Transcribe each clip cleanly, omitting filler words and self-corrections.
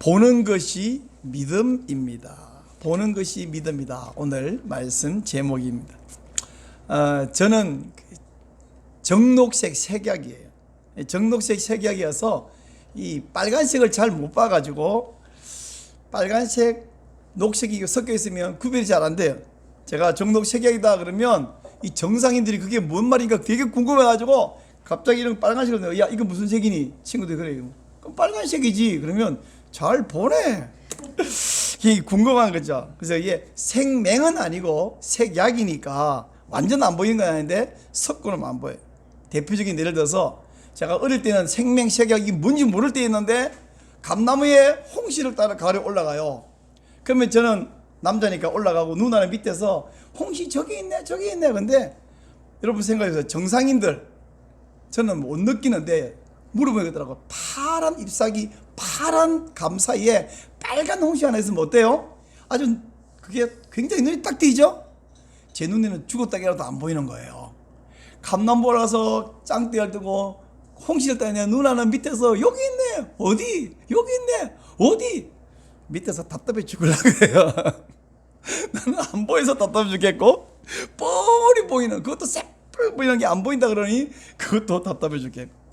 보는 것이 믿음입니다. 보는 것이 믿음이다. 오늘 말씀 제목입니다. 저는 정록색 색약이에요. 정록색 색약이어서 이 빨간색을 잘 못 봐가지고 빨간색, 녹색이 섞여 있으면 구별이 잘 안 돼요. 제가 정록색약이다 그러면 이 정상인들이 그게 뭔 말인가 되게 궁금해가지고 갑자기 이런 빨간색을 내가 야 이거 무슨 색이니? 친구들이 그래요. 그럼 빨간색이지. 그러면 잘 보네. 이게 궁금한 거죠. 그래서 이게 색맹은 아니고 색약이니까 완전 안 보이는 건 아닌데 섞고는 안 보여요. 대표적인 예를 들어서 제가 어릴 때는 생맹 색약이 뭔지 모를 때 있는데 감나무에 홍시를 따라 가려 올라가요. 그러면 저는 남자니까 올라가고 누나는 밑에서 홍시 저기 있네 저기 있네. 근데 여러분 생각해보세요. 정상인들 저는 못 느끼는데 물어보겠더라고. 파란 잎사귀 파란 감 사이에 빨간 홍시 하나 있으면 어때요? 아주 그게 굉장히 눈이 딱 띄죠? 제 눈에는 죽었다기라도 안 보이는 거예요. 감나무 올라가서 짱띠를 뜨고 홍시를 따냐. 누나는 밑에서 여기 있네 어디 여기 있네 어디 밑에서 답답해 죽으려고 해요. 나는 안 보여서 답답해 죽겠고 뻔히 보이는 그것도 새빨 보이는 게 안 보인다 그러니 그것도 답답해 죽겠고.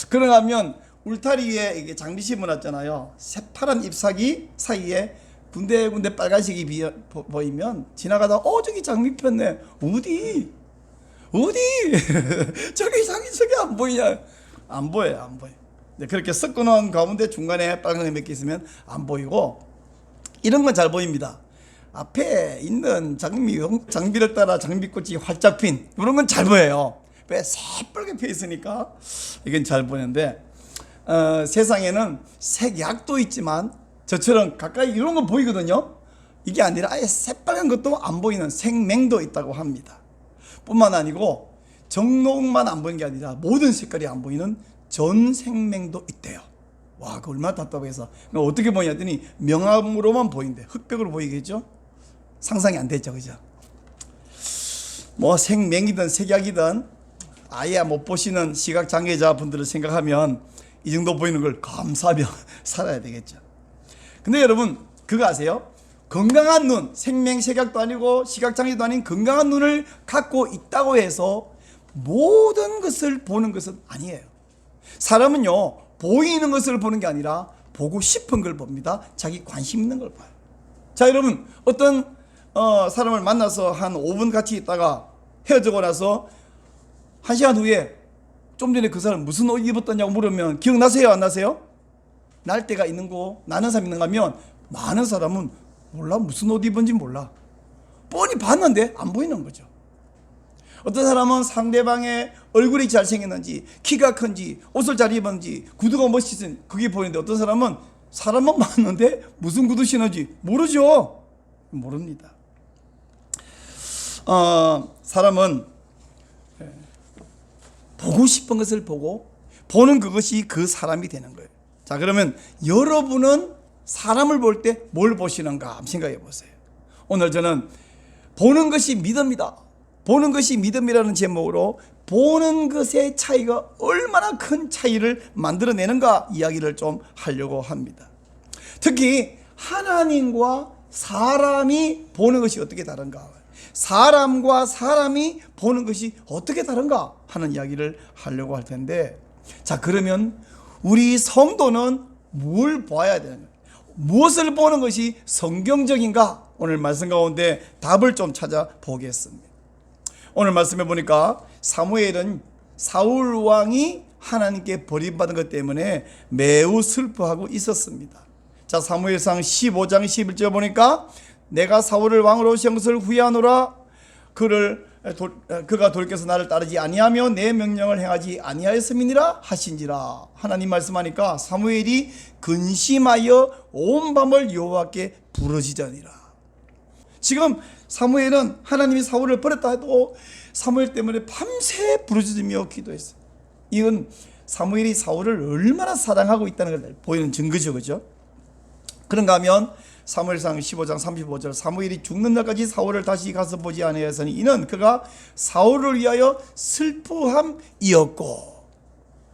그러고 하면 울타리 위에 이게 장비 심어놨잖아요. 새파란 잎사귀 사이에 군데군데 빨간색이 보이면 지나가다 저기 장미 폈네 어디 저기 저기 안 보이냐. 안 보여요. 안 보여. 그렇게 섞어놓은 가운데 중간에 빨간색 몇 개 있으면 안 보이고 이런 건 잘 보입니다. 앞에 있는 장비를 따라 장비꽃이 활짝 핀 이런 건 잘 보여요. 왜 새빨개 펴 있으니까 이건 잘 보이는데 세상에는 색약도 있지만 저처럼 가까이 이런 건 보이거든요. 이게 아니라 아예 새빨간 것도 안 보이는 생맹도 있다고 합니다. 뿐만 아니고 정록만 안 보이는 게 아니라 모든 색깔이 안 보이는 전생맹도 있대요. 와, 그 얼마나 답답해서. 어떻게 보냐 했더니 명암으로만 보인대. 흑백으로 보이겠죠? 상상이 안 됐죠, 그죠? 뭐 생맹이든 색약이든 아예 못 보시는 시각장애자 분들을 생각하면 이 정도 보이는 걸 감사하며 살아야 되겠죠. 근데 여러분 그거 아세요? 건강한 눈, 생맹 색약도 아니고 시각장애도 아닌 건강한 눈을 갖고 있다고 해서 모든 것을 보는 것은 아니에요. 사람은요 보이는 것을 보는 게 아니라 보고 싶은 걸 봅니다. 자기 관심 있는 걸 봐요. 자, 여러분 어떤 사람을 만나서 한 5분 같이 있다가 헤어지고 나서 1시간 후에 좀 전에 그 사람 무슨 옷 입었더냐고 물으면 기억나세요? 안 나세요? 날 때가 있는 거 나는 사람 있는가 하면 많은 사람은 몰라. 무슨 옷 입은지 몰라. 뻔히 봤는데 안 보이는 거죠. 어떤 사람은 상대방의 얼굴이 잘생겼는지 키가 큰지 옷을 잘 입었는지 구두가 멋있는지 그게 보이는데 어떤 사람은 사람만 봤는데 무슨 구두 신었는지 모르죠. 모릅니다. 사람은 보고 싶은 것을 보고 보는 그것이 그 사람이 되는 거예요. 자, 그러면 여러분은 사람을 볼 때 뭘 보시는가 한번 생각해 보세요. 오늘 저는 보는 것이 믿음이다. 보는 것이 믿음이라는 제목으로 보는 것의 차이가 얼마나 큰 차이를 만들어내는가 이야기를 좀 하려고 합니다. 특히 하나님과 사람이 보는 것이 어떻게 다른가, 사람과 사람이 보는 것이 어떻게 다른가 하는 이야기를 하려고 할 텐데, 자, 그러면 우리 성도는 뭘 봐야 되는 거예요? 무엇을 보는 것이 성경적인가? 오늘 말씀 가운데 답을 좀 찾아보겠습니다. 오늘 말씀해 보니까 사무엘은 사울 왕이 하나님께 버림받은 것 때문에 매우 슬퍼하고 있었습니다. 자, 사무엘상 15장 11절 보니까 내가 사울을 왕으로 세운 것을 후회하노라. 그가 돌이켜서 나를 따르지 아니하며 내 명령을 행하지 아니하였음이니라 하신지라. 하나님 말씀하니까 사무엘이 근심하여 온 밤을 여호와께 부르짖으니라. 지금 사무엘은 하나님이 사울을 버렸다 해도 사무엘 때문에 밤새 부르짖으며 기도했어요. 이건 사무엘이 사울을 얼마나 사랑하고 있다는 걸 보이는 증거죠, 그죠? 그런가 하면 사무엘상 15장 35절 사무엘이 죽는 날까지 사울을 다시 가서 보지 아니하였으니 이는 그가 사울을 위하여 슬퍼함이었고.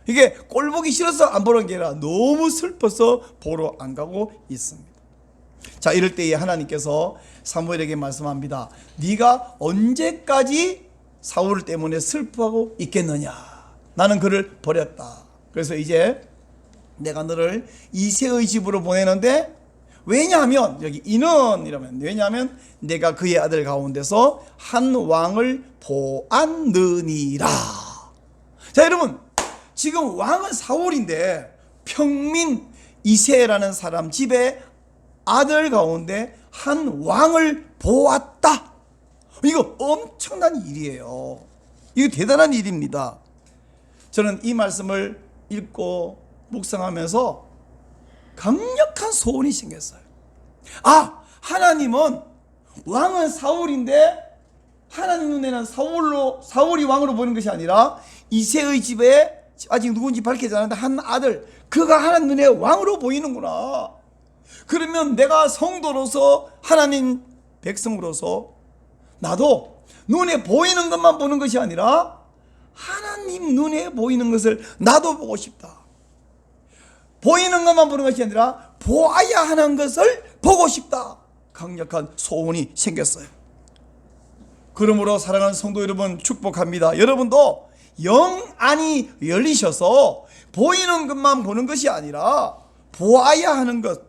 이게 꼴 보기 싫어서 안 보는 게 아니라 너무 슬퍼서 보러 안 가고 있습니다. 자, 이럴 때에 하나님께서 사무엘에게 말씀합니다. 네가 언제까지 사울 때문에 슬퍼하고 있겠느냐? 나는 그를 버렸다. 그래서 이제 내가 너를 이새의 집으로 보내는데, 왜냐하면 여기 이는 이러면, 왜냐하면 내가 그의 아들 가운데서 한 왕을 보았느니라. 자, 여러분, 지금 왕은 사울인데 평민 이새라는 사람 집에 아들 가운데 한 왕을 보았다. 이거 엄청난 일이에요. 이거 대단한 일입니다. 저는 이 말씀을 읽고 묵상하면서 강력한 소원이 생겼어요. 아, 하나님은 왕은 사울인데 하나님 눈에는 사울이 왕으로 보는 것이 아니라 이새의 집에 아직 누군지 밝히지 않았는데 한 아들, 그가 하나님 눈에 왕으로 보이는구나. 그러면 내가 성도로서 하나님 백성으로서 나도 눈에 보이는 것만 보는 것이 아니라 하나님 눈에 보이는 것을 나도 보고 싶다. 보이는 것만 보는 것이 아니라 보아야 하는 것을 보고 싶다. 강력한 소원이 생겼어요. 그러므로 사랑하는 성도 여러분, 축복합니다. 여러분도 영안이 열리셔서 보이는 것만 보는 것이 아니라 보아야 하는 것,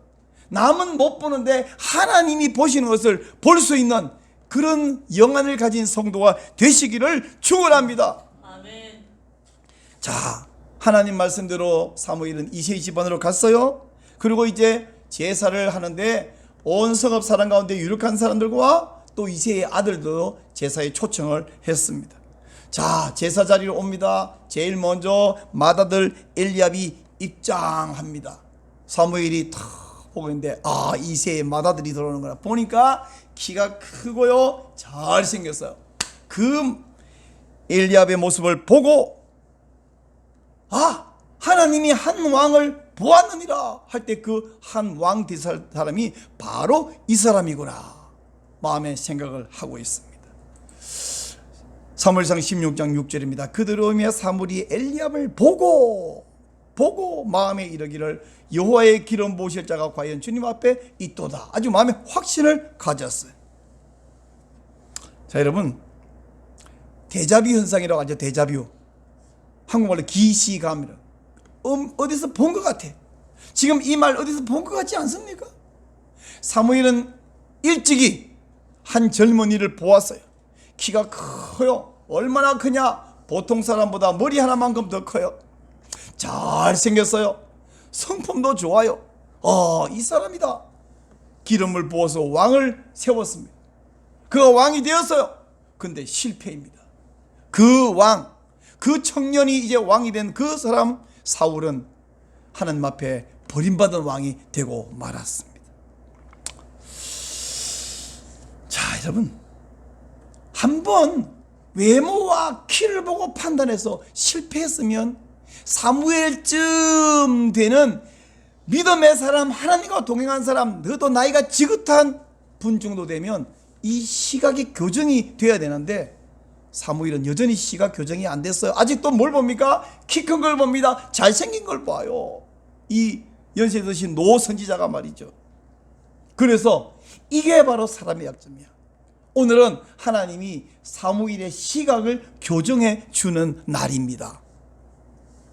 남은 못 보는데 하나님이 보시는 것을 볼 수 있는 그런 영안을 가진 성도가 되시기를 축원합니다. 아멘. 자, 하나님 말씀대로 사무엘은 이새의 집안으로 갔어요. 그리고 이제 제사를 하는데 온 성읍 사람 가운데 유력한 사람들과 또 이새의 아들도 제사에 초청을 했습니다. 자, 제사 자리로 옵니다. 제일 먼저 맏아들 엘리압이 입장합니다. 사무엘이 탁 보고 있는데, 아, 이새의 맏아들이 들어오는구나. 보니까 키가 크고요, 잘생겼어요. 그 엘리압의 모습을 보고, 아, 하나님이 한 왕을 보았느니라 할 때 그 한 왕 될 사람이 바로 이 사람이구나 마음에 생각을 하고 있습니다. 사무엘상 16장 6절입니다. 그들로 오며 사무엘이 엘리압을 보고 마음에 이르기를 여호와의 기름 부으실 자가 과연 주님 앞에 있도다. 아주 마음에 확신을 가졌어요. 자, 여러분, 데자뷰 현상이라고 하죠. 데자뷰. 한국말로 기시감이라. 어디서 본 것 같아. 지금 이 말 어디서 본 것 같지 않습니까? 사무엘은 일찍이 한 젊은이를 보았어요. 키가 커요. 얼마나 크냐? 보통 사람보다 머리 하나만큼 더 커요. 잘생겼어요. 성품도 좋아요. 이 사람이다. 기름을 부어서 왕을 세웠습니다. 그가 왕이 되었어요. 근데 실패입니다. 그 청년이 이제 왕이 된 그 사람 사울은 하나님 앞에 버림받은 왕이 되고 말았습니다. 자, 여러분, 한번 외모와 키를 보고 판단해서 실패했으면 사무엘쯤 되는 믿음의 사람, 하나님과 동행한 사람, 너도 나이가 지긋한 분 정도 되면 이 시각이 교정이 돼야 되는데 사무엘은 여전히 시각 교정이 안 됐어요. 아직도 뭘 봅니까? 키 큰 걸 봅니다. 잘생긴 걸 봐요. 이 연세 드신 노 선지자가 말이죠. 그래서 이게 바로 사람의 약점이야. 오늘은 하나님이 사무엘의 시각을 교정해 주는 날입니다.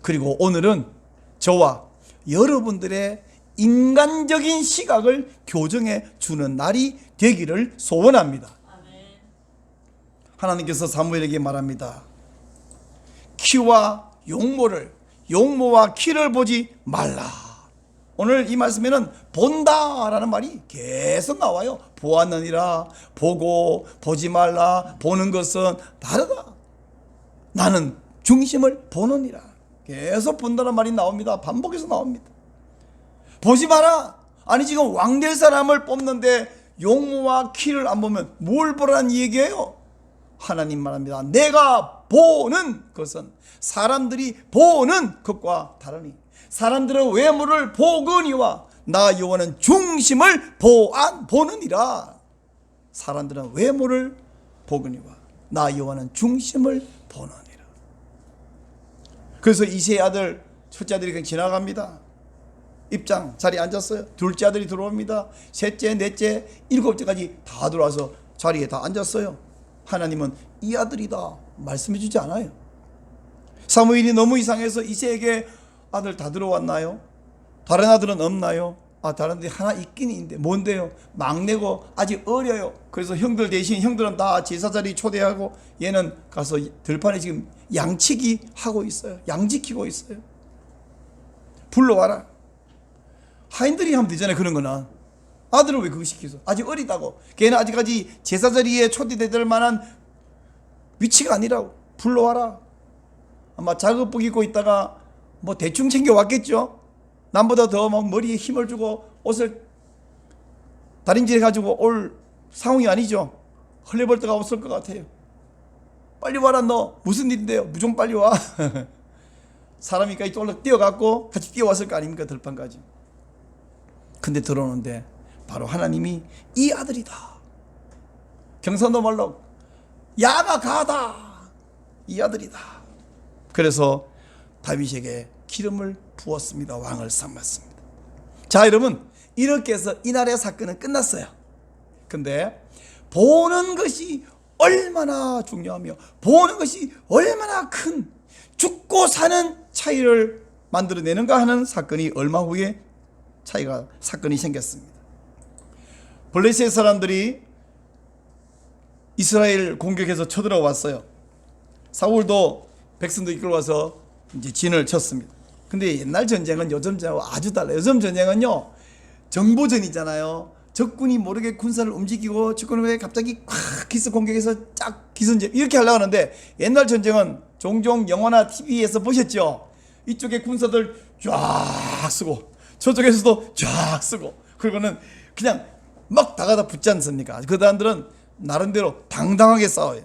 그리고 오늘은 저와 여러분들의 인간적인 시각을 교정해 주는 날이 되기를 소원합니다. 하나님께서 사무엘에게 말합니다. 키와 용모와 키를 보지 말라. 오늘 이 말씀에는 본다라는 말이 계속 나와요. 보았느니라, 보고, 보지 말라, 보는 것은 다르다. 나는 중심을 보느니라. 계속 본다는 말이 나옵니다. 반복해서 나옵니다. 보지 마라. 아니, 지금 왕 될 사람을 뽑는데 용모와 키를 안 보면 뭘 보라는 얘기예요? 하나님 말합니다. 내가 보는 것은 사람들이 보는 것과 다르니 사람들은 외모를 보거니와 나 여호와는 중심을 보느니라. 사람들은 외모를 보거니와 나 여호와는 중심을 보느니라. 그래서 이세의 아들 첫째 아들이 그냥 지나갑니다. 입장 자리에 앉았어요. 둘째 아들이 들어옵니다. 셋째, 넷째, 일곱째까지 다 들어와서 자리에 다 앉았어요. 하나님은 이 아들이다 말씀해 주지 않아요. 사무엘이 너무 이상해서 이세에게 아들 다 들어왔나요? 다른 아들은 없나요? 다른 아들이 하나 있긴 있는데 뭔데요? 막내고 아직 어려요. 그래서 형들 대신 형들은 다 제사 자리 초대하고 얘는 가서 들판에 지금 양치기 하고 있어요. 양 지키고 있어요. 불러와라. 하인들이 하면 되잖아요. 그런 거는. 아들을 왜 그거 시키소? 아직 어리다고. 걔는 아직까지 제사 자리에 초대될 만한 위치가 아니라고. 불러와라. 아마 작업복 입고 있다가 뭐 대충 챙겨왔겠죠. 남보다 더 막 머리에 힘을 주고 옷을 다림질해 가지고 올 상황이 아니죠. 헐레벌 데가 없을 것 같아요. 빨리 와라. 너 무슨 일인데요? 무조건 빨리 와. 사람이까지 쫄락 뛰어갔고 같이 뛰어왔을 거 아닙니까? 들판까지. 근데 들어오는데 바로 하나님이 이 아들이다. 경상도 말로 야가 가다. 이 아들이다. 그래서 다윗에게 기름을 부었습니다. 왕을 삼았습니다. 자, 여러분, 이렇게 해서 이날의 사건은 끝났어요. 근데 보는 것이 얼마나 중요하며 보는 것이 얼마나 큰 죽고 사는 차이를 만들어내는가 하는 사건이 얼마 후에 사건이 생겼습니다. 블레셋 사람들이 이스라엘 공격해서 쳐들어왔어요. 사울도 백성도 이끌어와서 이제 진을 쳤습니다. 근데 옛날 전쟁은 요즘 전쟁하고 아주 달라요. 요즘 전쟁은요, 정보전이잖아요. 적군이 모르게 군사를 움직이고 적군이 갑자기 콱 기습 공격해서 쫙 기선제 이렇게 하려고 하는데, 옛날 전쟁은 종종 영화나 TV에서 보셨죠? 이쪽에 군사들 쫙 쓰고 저쪽에서도 쫙 쓰고, 그리고는 그냥 막 다가다 붙지 않습니까? 그 사람들은 나름대로 당당하게 싸워요.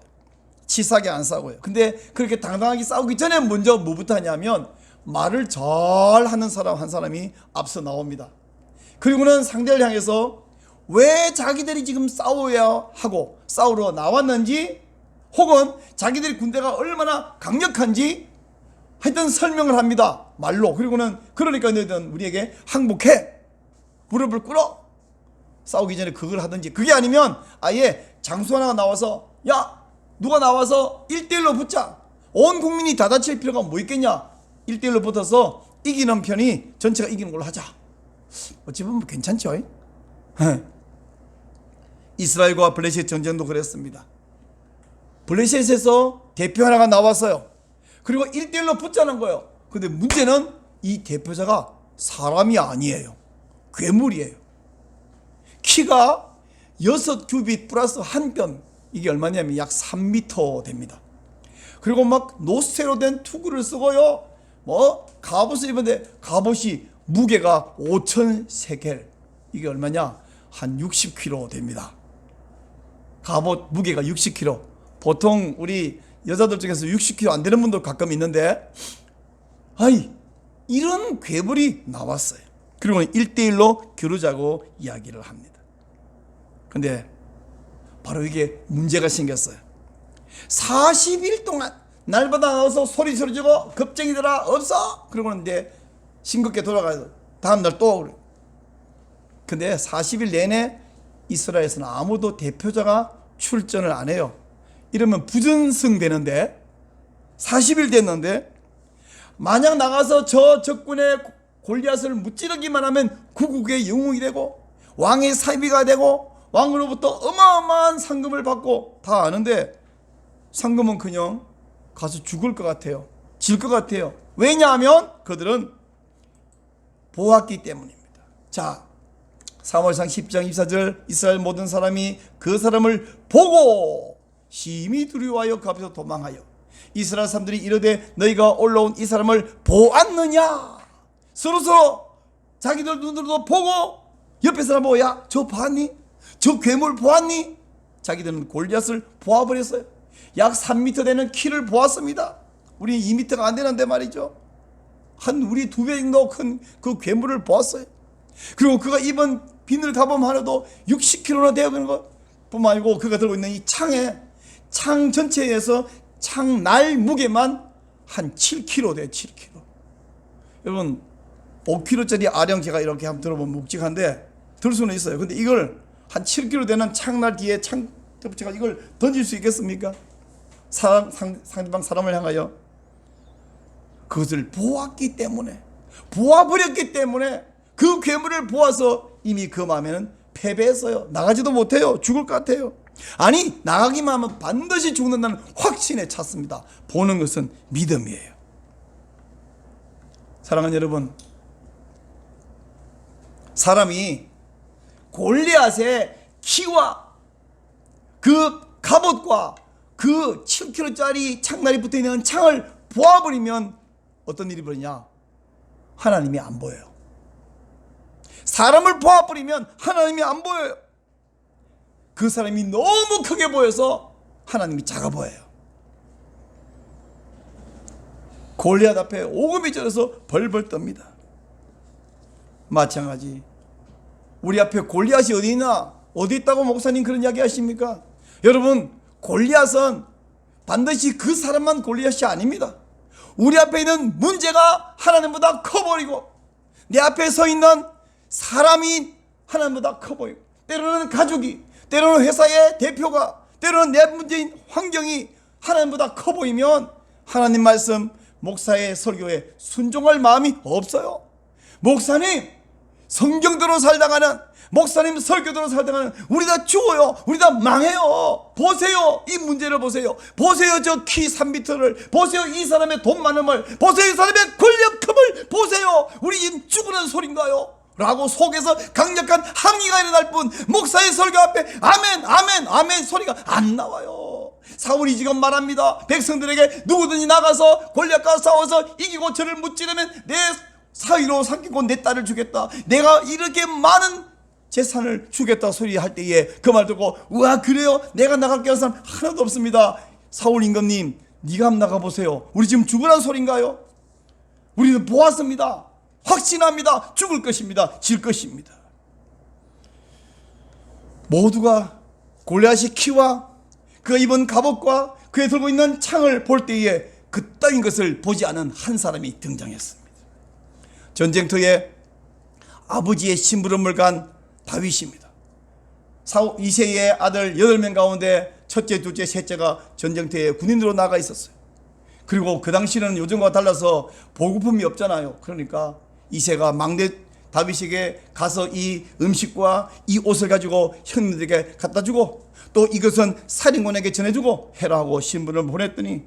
치사하게 안 싸워요. 근데 그렇게 당당하게 싸우기 전에 먼저 뭐부터 하냐면 말을 잘 하는 사람 한 사람이 앞서 나옵니다. 그리고는 상대를 향해서 왜 자기들이 지금 싸워야 하고 싸우러 나왔는지, 혹은 자기들이 군대가 얼마나 강력한지 하여튼 설명을 합니다. 말로. 그리고는 그러니까 너희들은 우리에게 항복해, 무릎을 꿇어. 싸우기 전에 그걸 하든지, 그게 아니면 아예 장수 하나가 나와서 야 누가 나와서 1대1로 붙자. 온 국민이 다 다칠 필요가 뭐 있겠냐. 1대1로 붙어서 이기는 편이 전체가 이기는 걸로 하자. 어찌 보면 괜찮죠. 이스라엘과 블레셋 전쟁도 그랬습니다. 블레셋에서 대표 하나가 나왔어요. 그리고 1대1로 붙자는 거예요. 근데 문제는 이 대표자가 사람이 아니에요. 괴물이에요. 키가 6규빗 플러스 한 뼘, 이게 얼마냐면 약 3m 됩니다. 그리고 막 노쇠로 된 투구를 쓰고요, 뭐 갑옷을 입었는데 갑옷이 무게가 5,000세겔, 이게 얼마냐, 한 60kg 됩니다. 갑옷 무게가 60kg. 보통 우리 여자들 중에서 60kg 안 되는 분도 가끔 있는데, 아이 이런 괴물이 나왔어요. 그리고 1대1로 겨루자고 이야기를 합니다. 근데 바로 이게 문제가 생겼어요. 40일 동안 날마다 나와서 소리 지르고 겁쟁이들아 없어. 그러고는 이제 싱겁게 돌아가서 다음날 또 그래. 근데 40일 내내 이스라엘에서는 아무도 대표자가 출전을 안 해요. 이러면 부전승 되는데, 40일 됐는데 만약 나가서 저 적군의 골리앗을 무찌르기만 하면 구국의 영웅이 되고 왕의 사위가 되고 왕으로부터 어마어마한 상금을 받고 다 아는데, 상금은 그냥 가서 죽을 것 같아요. 질 것 같아요. 왜냐하면 그들은 보았기 때문입니다. 자, 사무엘상 10장 24절, 이스라엘 모든 사람이 그 사람을 보고 심히 두려워하여 그 앞에서 도망하여 이스라엘 사람들이 이르되 너희가 올라온 이 사람을 보았느냐. 서로서로 자기들 눈으로도 보고 옆에 사람 보고 야 저 봤니? 저 괴물 보았니? 자기들은 골리앗을 보아버렸어요. 약 3m 되는 키를 보았습니다. 우리 2m가 안 되는데 말이죠. 한 우리 2배 정도 큰 그 괴물을 보았어요. 그리고 그가 입은 비늘 가범 하나도 60kg나 되는 것 뿐만 아니고, 그가 들고 있는 이 창 전체에서 창 날 무게만 한 7kg 돼. 7kg. 여러분 5kg짜리 아령 제가 이렇게 한번 들어보면 묵직한데 들 수는 있어요. 근데 이걸 한 7kg 되는 창날 뒤에 제가 이걸 던질 수 있겠습니까? 상대방 사람을 향하여. 그것을 보았기 때문에, 보아버렸기 때문에, 그 괴물을 보아서 이미 그 마음에는 패배했어요. 나가지도 못해요. 죽을 것 같아요. 아니, 나가기만 하면 반드시 죽는다는 확신에 찼습니다. 보는 것은 믿음이에요. 사랑하는 여러분, 사람이 골리앗의 키와 그 갑옷과 그 7kg짜리 창날이 붙어있는 창을 보아버리면 어떤 일이 벌어지냐? 하나님이 안 보여요. 사람을 보아버리면 하나님이 안 보여요. 그 사람이 너무 크게 보여서 하나님이 작아 보여요. 골리앗 앞에 오금이 절어서 벌벌 떱니다. 마찬가지 우리 앞에 골리앗이 어디 있나? 어디 있다고 목사님 그런 이야기 하십니까? 여러분, 골리앗은 반드시 그 사람만 골리앗이 아닙니다. 우리 앞에 있는 문제가 하나님보다 커 보이고, 내 앞에 서 있는 사람이 하나님보다 커 보이고, 때로는 가족이, 때로는 회사의 대표가, 때로는 내 문제인 환경이 하나님보다 커 보이면 하나님 말씀, 목사의 설교에 순종할 마음이 없어요. 목사님 성경대로 살다가는, 목사님 설교대로 살다가는 우리 다 죽어요. 우리 다 망해요. 보세요. 이 문제를 보세요. 보세요. 저 키 3m를 보세요. 이 사람의 돈 많음을 보세요. 이 사람의 권력금을 보세요. 우리 지금 죽으는 소린가요? 라고 속에서 강력한 항의가 일어날 뿐 목사의 설교 앞에 아멘 아멘 아멘 소리가 안 나와요. 사울이 지금 말합니다. 백성들에게 누구든지 나가서 골리앗과 싸워서 이기고 저를 무찌르면 내 사위로 삼키고 내 딸을 주겠다. 내가 이렇게 많은 재산을 주겠다 소리 할 때에 그 말 듣고, 우와 그래요? 내가 나갈게 하는 사람 하나도 없습니다. 사울 임금님, 네가 한번 나가보세요. 우리 지금 죽으란 소린가요? 우리는 보았습니다. 확신합니다. 죽을 것입니다. 질 것입니다. 모두가 골리앗의 키와 그 입은 갑옷과 그에 들고 있는 창을 볼 때에 그 따윈 것을 보지 않은 한 사람이 등장했습니다. 전쟁터에 아버지의 심부름을 간 다윗입니다. 이새의 아들 8명 가운데 첫째, 둘째, 셋째가 전쟁터에 군인으로 나가 있었어요. 그리고 그 당시는 요즘과 달라서 보급품이 없잖아요. 그러니까 이새가 막내 다윗에게 가서 이 음식과 이 옷을 가지고 형님들에게 갖다 주고, 또 이것은 사령관에게 전해주고 해라 하고 신분을 보냈더니,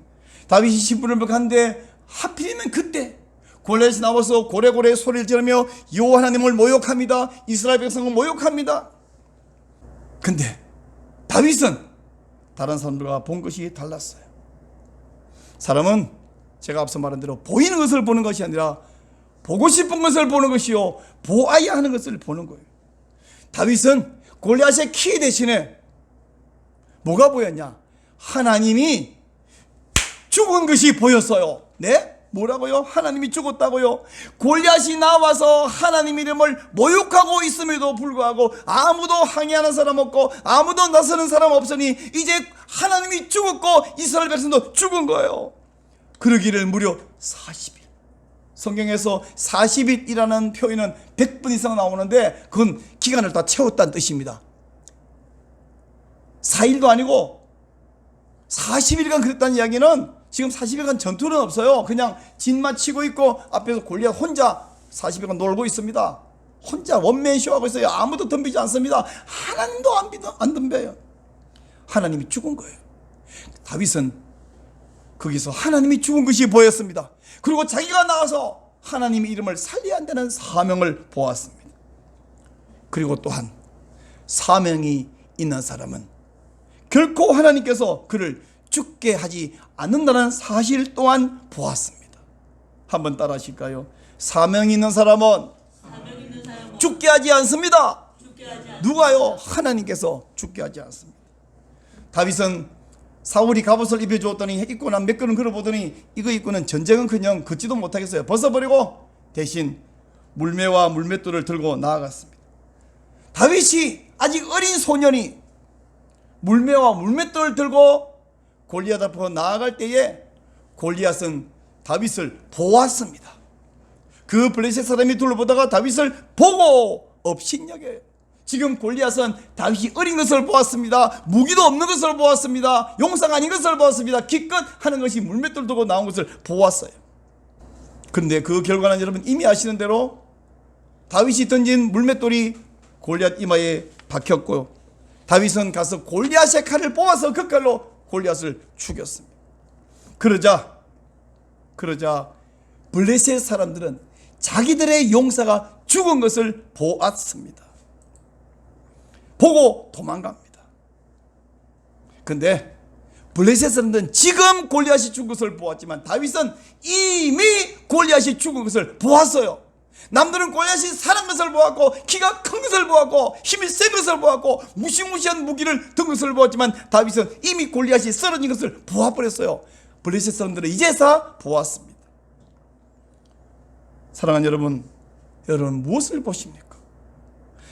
다윗이 신분을 갔는데 하필이면 그때 골리앗이 나와서 고래고래 소리를 지르며 여호와 하나님을 모욕합니다. 이스라엘 백성을 모욕합니다. 근데 다윗은 다른 사람들과 본 것이 달랐어요. 사람은 제가 앞서 말한 대로 보이는 것을 보는 것이 아니라 보고 싶은 것을 보는 것이요, 보아야 하는 것을 보는 거예요. 다윗은 골리앗의 키 대신에 뭐가 보였냐? 하나님이 죽은 것이 보였어요. 네? 뭐라고요? 하나님이 죽었다고요? 골리앗이 나와서 하나님 이름을 모욕하고 있음에도 불구하고 아무도 항의하는 사람 없고 아무도 나서는 사람 없으니 이제 하나님이 죽었고 이스라엘 백성도 죽은 거예요. 그러기를 무려 40일. 성경에서 40일이라는 표현은 100번 이상 나오는데 그건 기간을 다 채웠다는 뜻입니다. 4일도 아니고 40일간 그랬다는 이야기는 지금 40일간 전투는 없어요. 그냥 진만 치고 있고 앞에서 골리앗 혼자 40일간 놀고 있습니다. 혼자 원맨쇼 하고 있어요. 아무도 덤비지 않습니다. 하나님도 안 덤벼요. 하나님이 죽은 거예요. 다윗은 거기서 하나님이 죽은 것이 보였습니다. 그리고 자기가 나와서 하나님의 이름을 살려야 한다는 사명을 보았습니다. 그리고 또한 사명이 있는 사람은 결코 하나님께서 그를 죽게 하지 않는다는 사실 또한 보았습니다. 한번 따라 하실까요? 사명이 있는 사람은 죽게 하지 않습니다. 누가요? 하나님께서 죽게 하지 않습니다. 다윗은 사울이 갑옷을 입혀주었더니 입고 난 몇 걸음 걸어보더니 이거 입고는 전쟁은 그냥 걷지도 못하겠어요. 벗어버리고 대신 물매와 물맷돌을 들고 나아갔습니다. 다윗이 아직 어린 소년이 물매와 물맷돌을 들고 골리앗 앞으로 나아갈 때에 골리앗은 다윗을 보았습니다. 그 블레셋 사람이 둘러보다가 다윗을 보고 업신여겨요. 지금 골리앗은 다윗이 어린 것을 보았습니다. 무기도 없는 것을 보았습니다. 용사가 아닌 것을 보았습니다. 기껏 하는 것이 물맷돌 두고 나온 것을 보았어요. 그런데 그 결과는 여러분 이미 아시는 대로 다윗이 던진 물맷돌이 골리앗 이마에 박혔고, 다윗은 가서 골리앗의 칼을 뽑아서 그 칼로 골리앗을 죽였습니다. 그러자 블레셋 사람들은 자기들의 용사가 죽은 것을 보았습니다. 보고 도망갑니다. 근데 블레셋 사람들은 지금 골리앗이 죽은 것을 보았지만 다윗은 이미 골리앗이 죽은 것을 보았어요. 남들은 골리앗이 사는 것을 보았고, 키가 큰 것을 보았고, 힘이 센 것을 보았고, 무시무시한 무기를 든 것을 보았지만 다윗은 이미 골리앗이 쓰러진 것을 보아버렸어요. 블레셋 사람들은 이제서 보았습니다. 사랑하는 여러분, 여러분 무엇을 보십니까?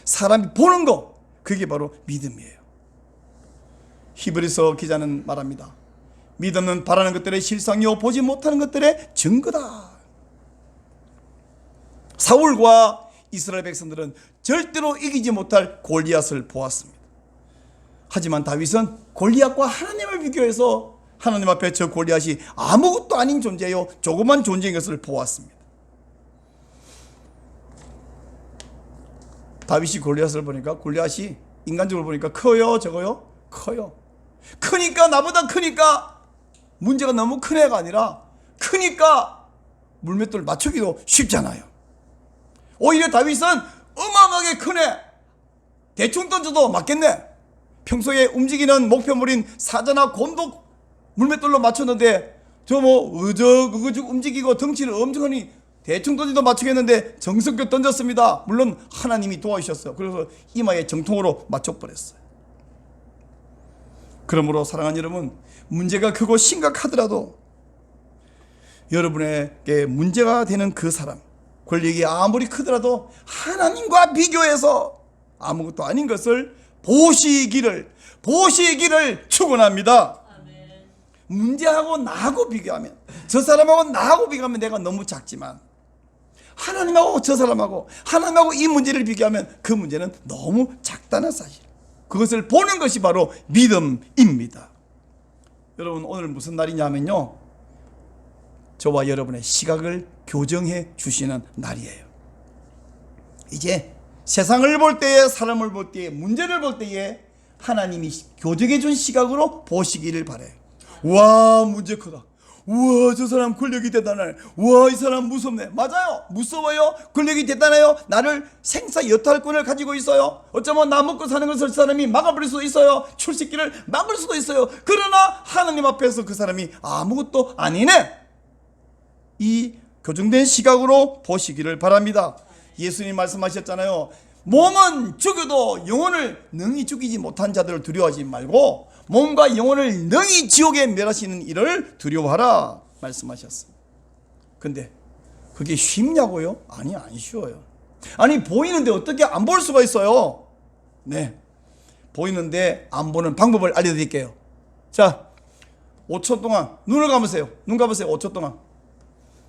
사람이 보는 거, 그게 바로 믿음이에요. 히브리서 기자는 말합니다. 믿음은 바라는 것들의 실상이요 보지 못하는 것들의 증거다. 사울과 이스라엘 백성들은 절대로 이기지 못할 골리앗을 보았습니다. 하지만 다윗은 골리앗과 하나님을 비교해서 하나님 앞에 저 골리앗이 아무것도 아닌 존재요, 조그만 존재인 것을 보았습니다. 다윗이 골리앗을 보니까 골리앗이 인간적으로 보니까 커요, 적어요? 커요. 크니까, 나보다 크니까 문제가 너무 큰 애가 아니라 크니까 물맷돌 맞추기도 쉽잖아요. 오히려 다윗은 어마어마하게 큰 애, 대충 던져도 맞겠네. 평소에 움직이는 목표물인 사자나 곰도 물맷돌로 맞췄는데 저 뭐 의적 움직이고 덩치를 엄청 하니 대충 던져도 맞추겠는데 정성껏 던졌습니다. 물론 하나님이 도와주셨어요. 그래서 이마에 정통으로 맞춰버렸어요. 그러므로 사랑하는 여러분, 문제가 크고 심각하더라도 여러분에게 문제가 되는 그 사람, 권력이 아무리 크더라도 하나님과 비교해서 아무것도 아닌 것을 보시기를 축원합니다. 문제하고 나하고 비교하면, 저 사람하고 나하고 비교하면 내가 너무 작지만 하나님하고 저 사람하고 하나님하고 이 문제를 비교하면 그 문제는 너무 작다는 사실, 그것을 보는 것이 바로 믿음입니다. 여러분, 오늘 무슨 날이냐면요, 저와 여러분의 시각을 교정해 주시는 날이에요. 이제 세상을 볼 때에, 사람을 볼 때에, 문제를 볼 때에 하나님이 교정해 준 시각으로 보시기를 바라요. 와, 문제 크다. 우와, 저 사람 권력이 대단하네. 우와, 이 사람 무섭네. 맞아요, 무서워요. 권력이 대단해요. 나를 생사 여탈권을 가지고 있어요. 어쩌면 나 먹고 사는 것을 사람이 막아버릴 수도 있어요. 출세길을 막을 수도 있어요. 그러나 하나님 앞에서 그 사람이 아무것도 아니네. 이 교정된 시각으로 보시기를 바랍니다. 예수님 말씀하셨잖아요. 몸은 죽여도 영혼을 능히 죽이지 못한 자들을 두려워하지 말고 몸과 영혼을 능히 지옥에 멸하시는 이를 두려워하라 말씀하셨습니다. 근데 그게 쉽냐고요? 아니, 안 쉬워요. 아니, 보이는데 어떻게 안 볼 수가 있어요? 네, 보이는데 안 보는 방법을 알려드릴게요. 자, 5초 동안 눈을 감으세요. 눈 감으세요. 5초 동안.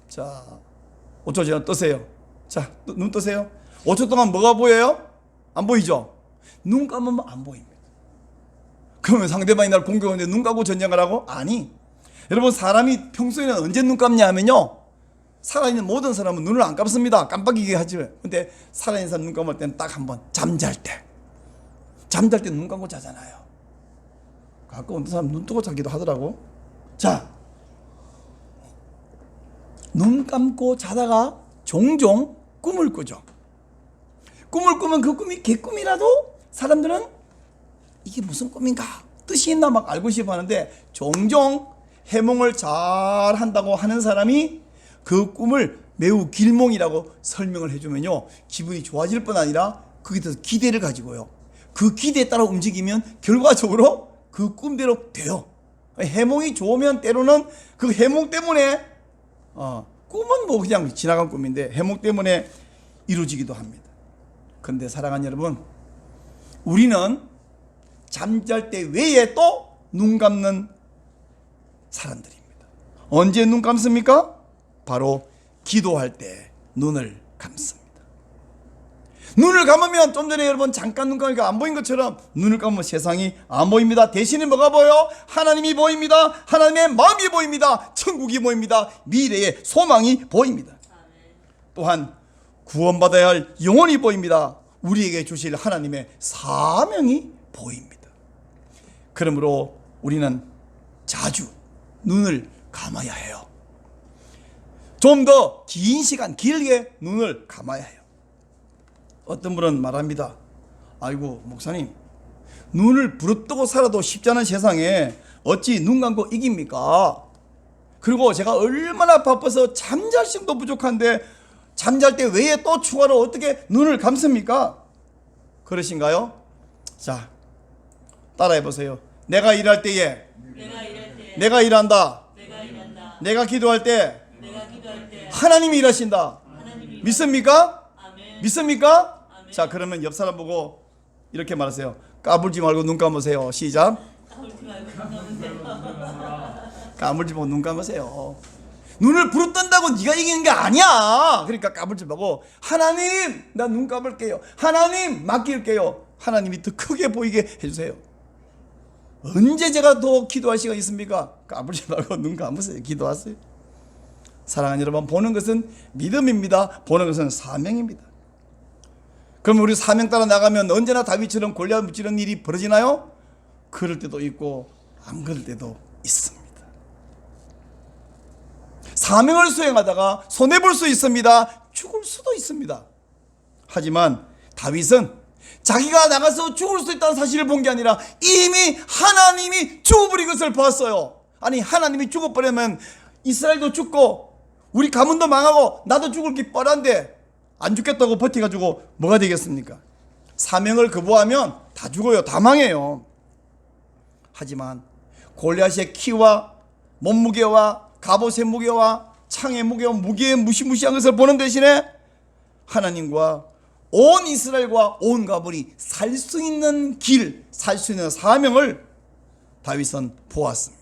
자, 5초 전에 뜨세요. 자, 눈 뜨세요. 5초 동안 뭐가 보여요? 안 보이죠? 눈 감으면 안 보입니다. 그러면 상대방이 나를 공격하는데 눈 감고 전쟁을 하고? 아니, 여러분, 사람이 평소에는 언제 눈 감냐 하면요, 살아있는 모든 사람은 눈을 안 감습니다. 깜빡이게 하지. 근데 살아있는 사람 눈 감을 때는 딱 한 번, 잠잘 때 눈 감고 자잖아요. 가끔 어떤 사람 눈 뜨고 자기도 하더라고. 자, 눈 감고 자다가 종종 꿈을 꾸죠. 꿈을 꾸면 그 꿈이 개꿈이라도 사람들은 이게 무슨 꿈인가, 뜻이 있나 막 알고 싶어 하는데, 종종 해몽을 잘 한다고 하는 사람이 그 꿈을 매우 길몽이라고 설명을 해주면요, 기분이 좋아질 뿐 아니라 거기에 대해서 기대를 가지고요, 그 기대에 따라 움직이면 결과적으로 그 꿈대로 돼요. 해몽이 좋으면 때로는 그 해몽 때문에 꿈은 뭐 그냥 지나간 꿈인데 해몽 때문에 이루어지기도 합니다. 그런데 사랑하는 여러분, 우리는 잠잘 때 외에 또 눈 감는 사람들입니다. 언제 눈 감습니까? 바로 기도할 때 눈을 감습니다. 눈을 감으면 좀 전에 여러분 잠깐 눈 감으니까 안 보인 것처럼 눈을 감으면 세상이 안 보입니다. 대신에 뭐가 보여? 하나님이 보입니다. 하나님의 마음이 보입니다. 천국이 보입니다. 미래의 소망이 보입니다. 또한 구원받아야 할 영혼이 보입니다. 우리에게 주실 하나님의 사명이 보입니다. 그러므로 우리는 자주 눈을 감아야 해요. 좀 더 긴 시간 길게 눈을 감아야 해요. 어떤 분은 말합니다. 아이고 목사님, 눈을 부릅뜨고 살아도 쉽지 않은 세상에 어찌 눈 감고 이깁니까? 그리고 제가 얼마나 바빠서 잠잘 시간도 부족한데 잠잘 때 외에 또 추가로 어떻게 눈을 감습니까? 그러신가요? 자, 따라해 보세요. 내가 일할 때에 내가 일한다. 내가 기도할 때 하나님이 일하신다. 믿습니까? 믿습니까? 자, 그러면 옆 사람 보고 이렇게 말하세요. 까불지 말고 눈 감으세요. 시작. 까불지 말고 눈 감으세요. 눈을 부릅뜬다고 네가 이기는 게 아니야. 그러니까 까불지 말고 하나님, 나 눈 감을게요. 하나님, 맡길게요. 하나님이 더 크게 보이게 해주세요. 언제 제가 더 기도할 시간 있습니까? 까불지 말고 눈 감으세요. 기도하세요. 사랑하는 여러분, 보는 것은 믿음입니다. 보는 것은 사명입니다. 그럼 우리 사명 따라 나가면 언제나 다윗처럼 골리앗 무찌르는 일이 벌어지나요? 그럴 때도 있고 안 그럴 때도 있습니다. 사명을 수행하다가 손해볼 수 있습니다. 죽을 수도 있습니다. 하지만 다윗은 자기가 나가서 죽을 수 있다는 사실을 본 게 아니라 이미 하나님이 죽어버린 것을 봤어요. 아니, 하나님이 죽어버리면 이스라엘도 죽고 우리 가문도 망하고 나도 죽을 게 뻔한데 안 죽겠다고 버텨가지고 뭐가 되겠습니까? 사명을 거부하면 다 죽어요. 다 망해요. 하지만 골리앗의 키와 몸무게와 갑옷의 무게와 창의 무게와 무게의 무시무시한 것을 보는 대신에 하나님과 온 이스라엘과 온 가문이 살 수 있는 길, 살 수 있는 사명을 다윗은 보았습니다.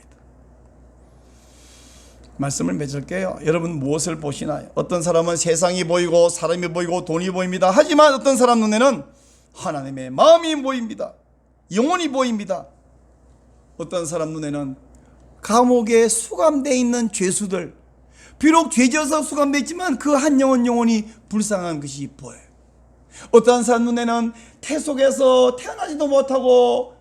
말씀을 맺을게요. 여러분 무엇을 보시나요? 어떤 사람은 세상이 보이고 사람이 보이고 돈이 보입니다. 하지만 어떤 사람 눈에는 하나님의 마음이 보입니다. 영혼이 보입니다. 어떤 사람 눈에는 감옥에 수감되어 있는 죄수들, 비록 죄져서 수감되어 있지만 그 한 영혼이 불쌍한 것이 보여요. 어떤 사람 눈에는 태 속에서 태어나지도 못하고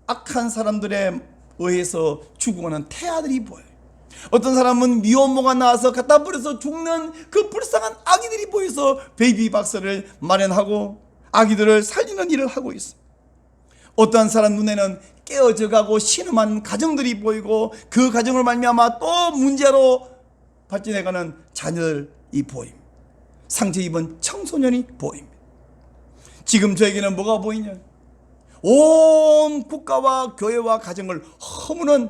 악한 사람들에 의해서 죽어가는 태아들이 보여요. 어떤 사람은 미혼모가 나와서 갖다 버려서 죽는 그 불쌍한 아기들이 보여서 베이비 박스를 마련하고 아기들을 살리는 일을 하고 있습니다. 어떤 사람 눈에는 깨어져가고 신음한 가정들이 보이고 그 가정을 말미암아 또 문제로 발전해가는 자녀들이 보입니다. 상처 입은 청소년이 보입니다. 지금 저에게는 뭐가 보이냐? 온 국가와 교회와 가정을 허무는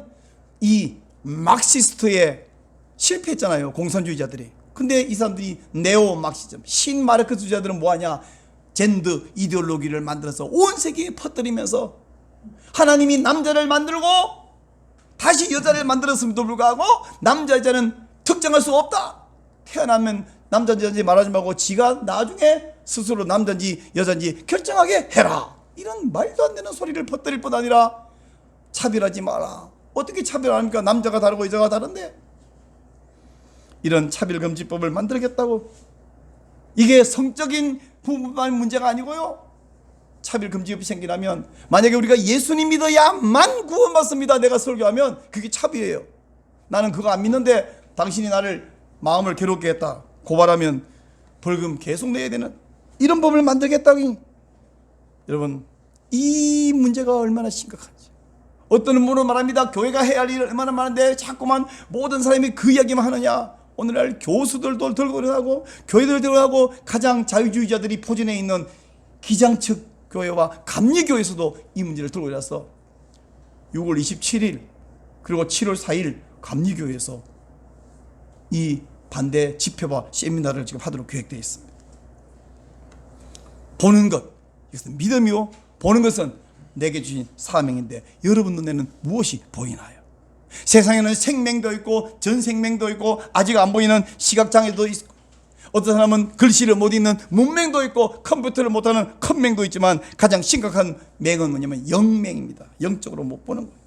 이 막시스트에 실패했잖아요. 공산주의자들이. 근데 이 사람들이 네오 막시즘, 신마르크스주의자들은 뭐하냐? 젠더 이데올로기를 만들어서 온 세계에 퍼뜨리면서 하나님이 남자를 만들고 다시 여자를 만들었음에도 불구하고 남자 여자는 특정할 수 없다. 태어나면 남자인지 여자인지 말하지 말고 지가 나중에 스스로 남자인지 여자인지 결정하게 해라. 이런 말도 안 되는 소리를 퍼뜨릴 뿐 아니라 차별하지 마라. 어떻게 차별합니까? 남자가 다르고 여자가 다른데. 이런 차별금지법을 만들겠다고. 이게 성적인 부분만 문제가 아니고요. 차별금지법이 생기려면 만약에 우리가 예수님 믿어야만 구원받습니다. 내가 설교하면 그게 차별이에요. 나는 그거 안 믿는데 당신이 나를 마음을 괴롭게 했다. 고발하면 벌금 계속 내야 되는 이런 법을 만들겠다고. 여러분, 이 문제가 얼마나 심각한지. 어떤 분은 말합니다. 교회가 해야 할 일 얼마나 많은데 자꾸만 모든 사람이 그 이야기만 하느냐. 오늘날 교수들도 들고 일어나고 교회들 들고 일어나고 가장 자유주의자들이 포진해 있는 기장측 교회와 감리교회에서도 이 문제를 들고 일어나서 6월 27일 그리고 7월 4일 감리교회에서 이 반대 집회와 세미나를 지금 하도록 계획되어 있습니다. 보는 것, 이것은 믿음이요. 보는 것은 내게 주신 사명인데 여러분 눈에는 무엇이 보이나요? 세상에는 생명도 있고 전생명도 있고 아직 안 보이는 시각장애도 있고 어떤 사람은 글씨를 못 읽는 문맹도 있고 컴퓨터를 못하는 컴맹도 있지만 가장 심각한 맹은 뭐냐면 영맹입니다. 영적으로 못 보는 거예요.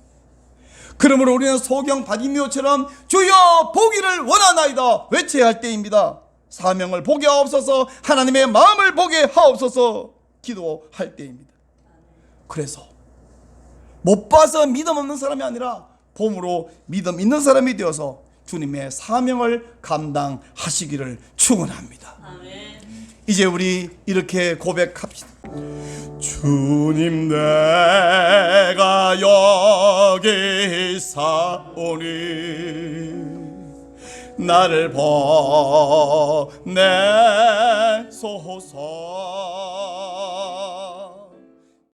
그러므로 우리는 소경 바디메오처럼 주여 보기를 원하나이다 외쳐야 할 때입니다. 사명을 보게 하옵소서, 하나님의 마음을 보게 하옵소서 기도할 때입니다. 그래서 못 봐서 믿음 없는 사람이 아니라 봄으로 믿음 있는 사람이 되어서 주님의 사명을 감당하시기를 축원합니다. 이제 우리 이렇게 고백합시다. 주님 내가 여기 사오니 나를 보내소서.